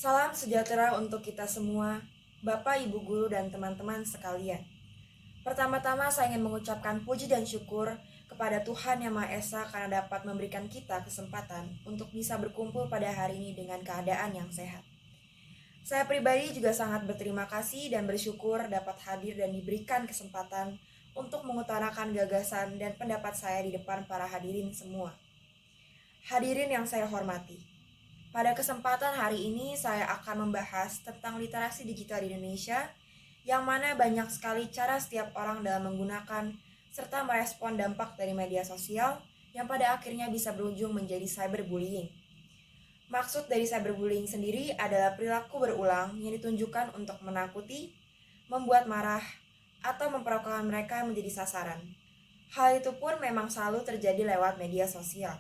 Salam sejahtera untuk kita semua, Bapak, Ibu Guru, dan teman-teman sekalian. Pertama-tama saya ingin mengucapkan puji dan syukur kepada Tuhan Yang Maha Esa karena dapat memberikan kita kesempatan untuk bisa berkumpul pada hari ini dengan keadaan yang sehat. Saya pribadi juga sangat berterima kasih dan bersyukur dapat hadir dan diberikan kesempatan untuk mengutarakan gagasan dan pendapat saya di depan para hadirin semua. Hadirin yang saya hormati, pada kesempatan hari ini saya akan membahas tentang literasi digital di Indonesia, yang mana banyak sekali cara setiap orang dalam menggunakan serta merespon dampak dari media sosial yang pada akhirnya bisa berujung menjadi cyberbullying. Maksud dari cyberbullying sendiri adalah perilaku berulang yang ditunjukkan untuk menakuti, membuat marah, atau memperlakukan mereka menjadi sasaran. Hal itu pun memang selalu terjadi lewat media sosial.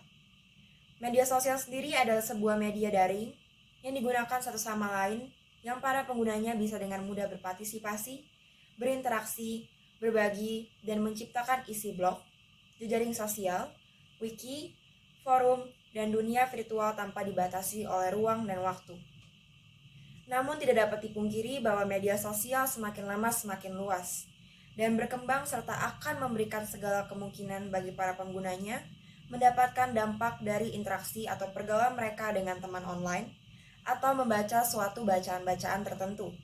Media sosial sendiri adalah sebuah media daring yang digunakan satu sama lain yang para penggunanya bisa dengan mudah berpartisipasi, berinteraksi, berbagi, dan menciptakan isi blog, jejaring sosial, wiki, forum, dan dunia virtual tanpa dibatasi oleh ruang dan waktu. Namun tidak dapat dipungkiri bahwa media sosial semakin lama semakin luas dan berkembang serta akan memberikan segala kemungkinan bagi para penggunanya mendapatkan dampak dari interaksi atau pergaulan mereka dengan teman online atau membaca suatu bacaan-bacaan tertentu.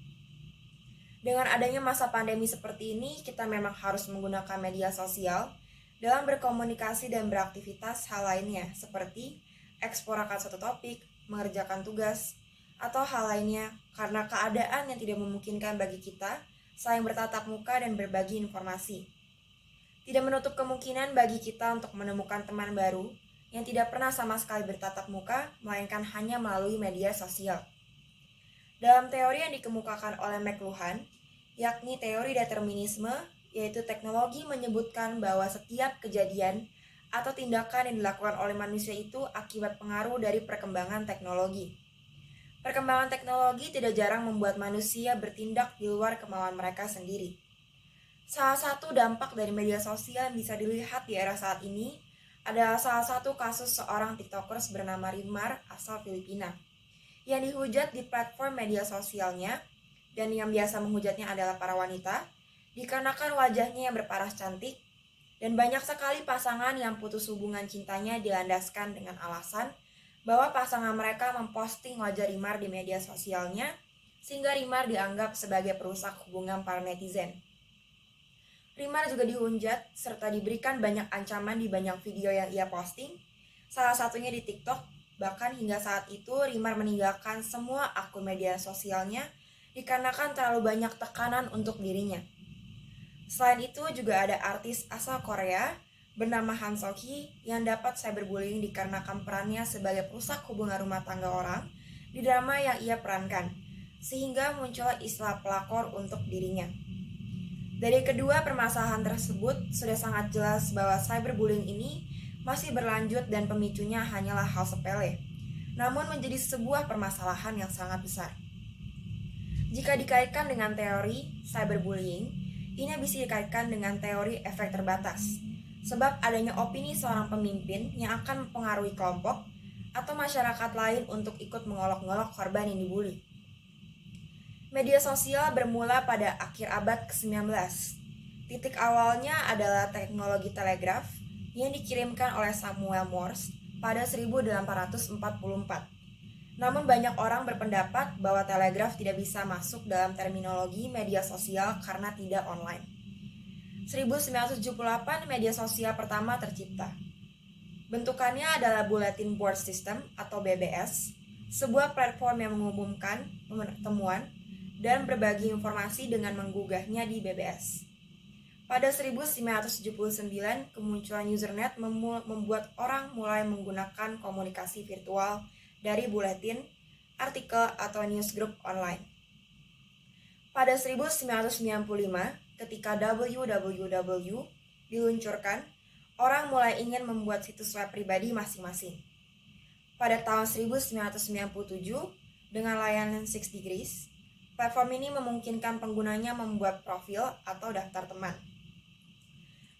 Dengan adanya masa pandemi seperti ini, kita memang harus menggunakan media sosial dalam berkomunikasi dan beraktivitas hal lainnya seperti eksplor akan suatu topik, mengerjakan tugas, atau hal lainnya karena keadaan yang tidak memungkinkan bagi kita saling bertatap muka dan berbagi informasi. Tidak menutup kemungkinan bagi kita untuk menemukan teman baru yang tidak pernah sama sekali bertatap muka, melainkan hanya melalui media sosial. Dalam teori yang dikemukakan oleh McLuhan, yakni teori determinisme, yaitu teknologi menyebutkan bahwa setiap kejadian atau tindakan yang dilakukan oleh manusia itu akibat pengaruh dari perkembangan teknologi. Perkembangan teknologi tidak jarang membuat manusia bertindak di luar kemauan mereka sendiri. Salah satu dampak dari media sosial yang bisa dilihat di era saat ini adalah salah satu kasus seorang tiktokers bernama Rimar asal Filipina yang dihujat di platform media sosialnya, dan yang biasa menghujatnya adalah para wanita dikarenakan wajahnya yang berparas cantik, dan banyak sekali pasangan yang putus hubungan cintanya dilandaskan dengan alasan bahwa pasangan mereka memposting wajah Rimar di media sosialnya sehingga Rimar dianggap sebagai perusak hubungan para netizen. Rimar juga dihujat serta diberikan banyak ancaman di banyak video yang ia posting, salah satunya di TikTok. Bahkan hingga saat itu Rimar meninggalkan semua akun media sosialnya dikarenakan terlalu banyak tekanan untuk dirinya. Selain itu juga ada artis asal Korea bernama Han Sok-hee yang dapat cyberbullying dikarenakan perannya sebagai perusak hubungan rumah tangga orang di drama yang ia perankan, sehingga muncul istilah pelakor untuk dirinya. Dari kedua permasalahan tersebut, sudah sangat jelas bahwa cyberbullying ini masih berlanjut dan pemicunya hanyalah hal sepele, namun menjadi sebuah permasalahan yang sangat besar. Jika dikaitkan dengan teori cyberbullying, ini bisa dikaitkan dengan teori efek terbatas, sebab adanya opini seorang pemimpin yang akan mempengaruhi kelompok atau masyarakat lain untuk ikut mengolok-ngolok korban yang dibully. Media sosial bermula pada akhir abad ke-19. Titik awalnya adalah teknologi telegraf yang dikirimkan oleh Samuel Morse pada 1844. Namun banyak orang berpendapat bahwa telegraf tidak bisa masuk dalam terminologi media sosial karena tidak online. 1978 media sosial pertama tercipta. Bentukannya adalah Bulletin Board System atau BBS, sebuah platform yang mengumumkan pertemuan dan berbagi informasi dengan menggugahnya di BBS. Pada 1979, kemunculan Usenet membuat orang mulai menggunakan komunikasi virtual dari buletin, artikel, atau newsgroup online. Pada 1995, ketika www diluncurkan, orang mulai ingin membuat situs web pribadi masing-masing. Pada tahun 1997, dengan layanan 6 Degrees, platform ini memungkinkan penggunanya membuat profil atau daftar teman.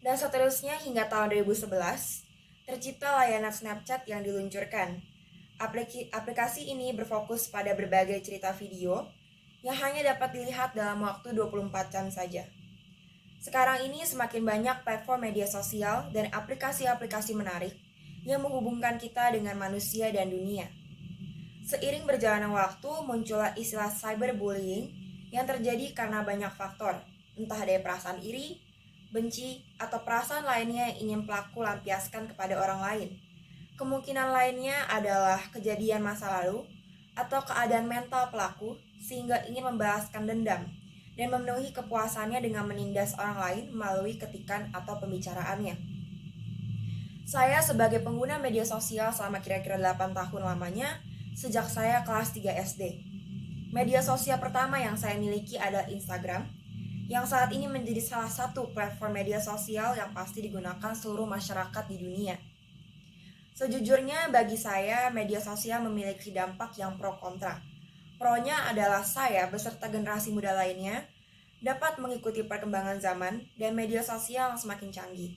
Dan seterusnya hingga tahun 2011, tercipta layanan Snapchat yang diluncurkan. Aplikasi ini berfokus pada berbagai cerita video yang hanya dapat dilihat dalam waktu 24 jam saja. Sekarang ini semakin banyak platform media sosial dan aplikasi-aplikasi menarik yang menghubungkan kita dengan manusia dan dunia. Seiring berjalannya waktu, muncullah istilah cyberbullying yang terjadi karena banyak faktor, entah dari perasaan iri, benci, atau perasaan lainnya yang ingin pelaku lampiaskan kepada orang lain. Kemungkinan lainnya adalah kejadian masa lalu atau keadaan mental pelaku sehingga ingin membalaskan dendam dan memenuhi kepuasannya dengan menindas orang lain melalui ketikan atau pembicaraannya. Saya sebagai pengguna media sosial selama kira-kira 8 tahun lamanya sejak saya kelas 3 SD. Media sosial pertama yang saya miliki adalah Instagram, yang saat ini menjadi salah satu platform media sosial yang pasti digunakan seluruh masyarakat di dunia. Sejujurnya bagi saya, media sosial memiliki dampak yang pro kontra. Pro-nya adalah saya beserta generasi muda lainnya dapat mengikuti perkembangan zaman dan media sosial yang semakin canggih.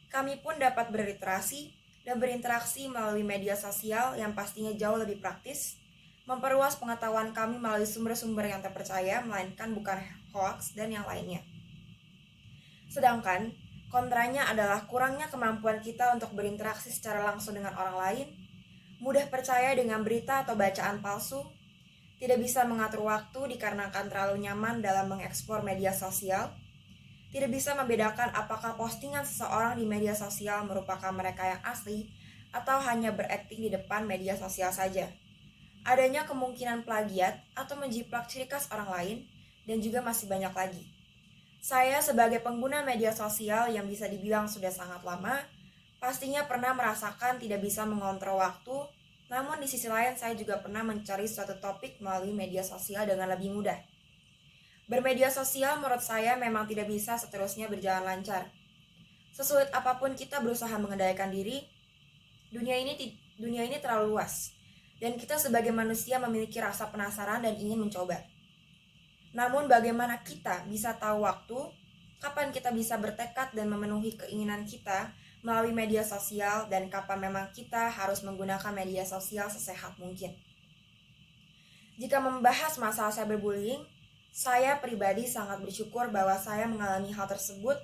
Kami pun dapat berliterasi dan berinteraksi melalui media sosial yang pastinya jauh lebih praktis, memperluas pengetahuan kami melalui sumber-sumber yang terpercaya, melainkan bukan hoax dan yang lainnya. Sedangkan, kontranya adalah kurangnya kemampuan kita untuk berinteraksi secara langsung dengan orang lain, mudah percaya dengan berita atau bacaan palsu, tidak bisa mengatur waktu dikarenakan terlalu nyaman dalam mengeksplor media sosial, tidak bisa membedakan apakah postingan seseorang di media sosial merupakan mereka yang asli atau hanya berakting di depan media sosial saja. Adanya kemungkinan plagiat atau menjiplak ciri khas orang lain, dan juga masih banyak lagi. Saya sebagai pengguna media sosial yang bisa dibilang sudah sangat lama, pastinya pernah merasakan tidak bisa mengontrol waktu, namun di sisi lain saya juga pernah mencari suatu topik melalui media sosial dengan lebih mudah. Bermedia sosial menurut saya memang tidak bisa seterusnya berjalan lancar. Sesulit apapun kita berusaha mengendalikan diri, dunia ini terlalu luas, dan kita sebagai manusia memiliki rasa penasaran dan ingin mencoba. Namun bagaimana kita bisa tahu waktu, kapan kita bisa bertekad dan memenuhi keinginan kita melalui media sosial, dan kapan memang kita harus menggunakan media sosial sesehat mungkin. Jika membahas masalah cyberbullying, saya pribadi sangat bersyukur bahwa saya mengalami hal tersebut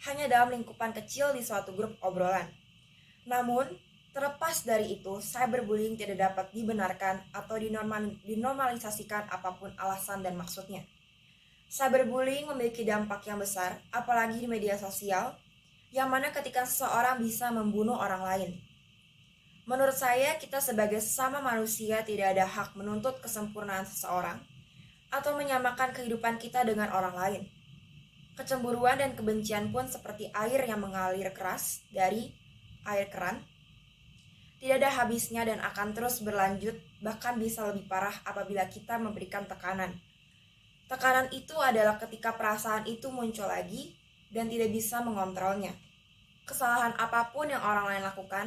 hanya dalam lingkupan kecil di suatu grup obrolan. Namun, terlepas dari itu, cyberbullying tidak dapat dibenarkan atau dinormalisasikan apapun alasan dan maksudnya. Cyberbullying memiliki dampak yang besar, apalagi di media sosial, yang mana ketika seseorang bisa membunuh orang lain. Menurut saya, kita sebagai sesama manusia tidak ada hak menuntut kesempurnaan seseorang atau menyamakan kehidupan kita dengan orang lain. Kecemburuan dan kebencian pun seperti air yang mengalir keras dari air keran, tidak ada habisnya dan akan terus berlanjut, bahkan bisa lebih parah apabila kita memberikan tekanan. Tekanan itu adalah ketika perasaan itu muncul lagi dan tidak bisa mengontrolnya. Kesalahan apapun yang orang lain lakukan,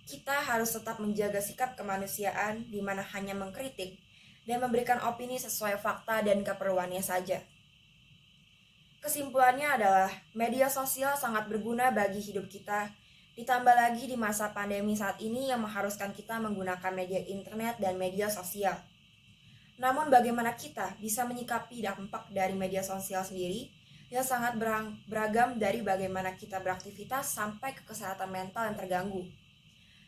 kita harus tetap menjaga sikap kemanusiaan di mana hanya mengkritik dan memberikan opini sesuai fakta dan keperluannya saja. Kesimpulannya adalah media sosial sangat berguna bagi hidup kita, ditambah lagi di masa pandemi saat ini yang mengharuskan kita menggunakan media internet dan media sosial. Namun bagaimana kita bisa menyikapi dampak dari media sosial sendiri yang sangat beragam dari bagaimana kita beraktivitas sampai ke kesehatan mental yang terganggu.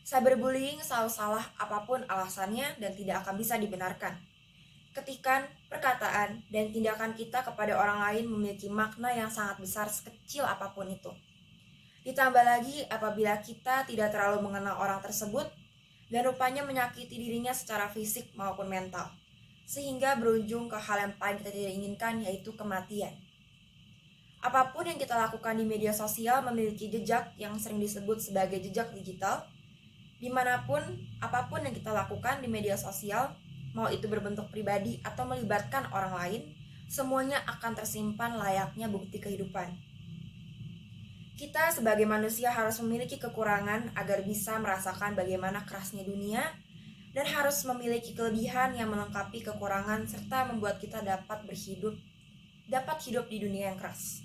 Cyberbullying selalu salah apapun alasannya dan tidak akan bisa dibenarkan. Ketikan, perkataan, dan tindakan kita kepada orang lain memiliki makna yang sangat besar sekecil apapun itu. Ditambah lagi apabila kita tidak terlalu mengenal orang tersebut dan rupanya menyakiti dirinya secara fisik maupun mental, sehingga berujung ke hal yang paling kita tidak inginkan, yaitu kematian. Apapun yang kita lakukan di media sosial memiliki jejak yang sering disebut sebagai jejak digital. Dimanapun, apapun yang kita lakukan di media sosial, mau itu berbentuk pribadi atau melibatkan orang lain, semuanya akan tersimpan layaknya bukti kehidupan. Kita sebagai manusia harus memiliki kekurangan agar bisa merasakan bagaimana kerasnya dunia, dan harus memiliki kelebihan yang melengkapi kekurangan serta membuat kita dapat hidup di dunia yang keras.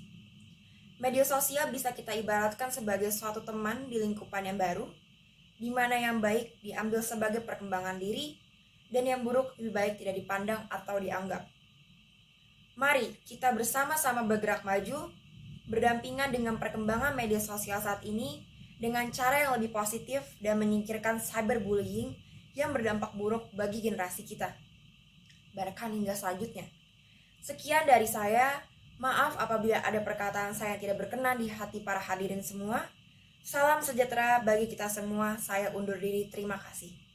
Media sosial bisa kita ibaratkan sebagai suatu teman di lingkupan yang baru, di mana yang baik diambil sebagai perkembangan diri, dan yang buruk lebih baik tidak dipandang atau dianggap. Mari kita bersama-sama bergerak maju, berdampingan dengan perkembangan media sosial saat ini dengan cara yang lebih positif dan menyingkirkan cyberbullying yang berdampak buruk bagi generasi kita. Bahkan hingga selanjutnya. Sekian dari saya. Maaf apabila ada perkataan saya yang tidak berkenan di hati para hadirin semua. Salam sejahtera bagi kita semua. Saya undur diri. Terima kasih.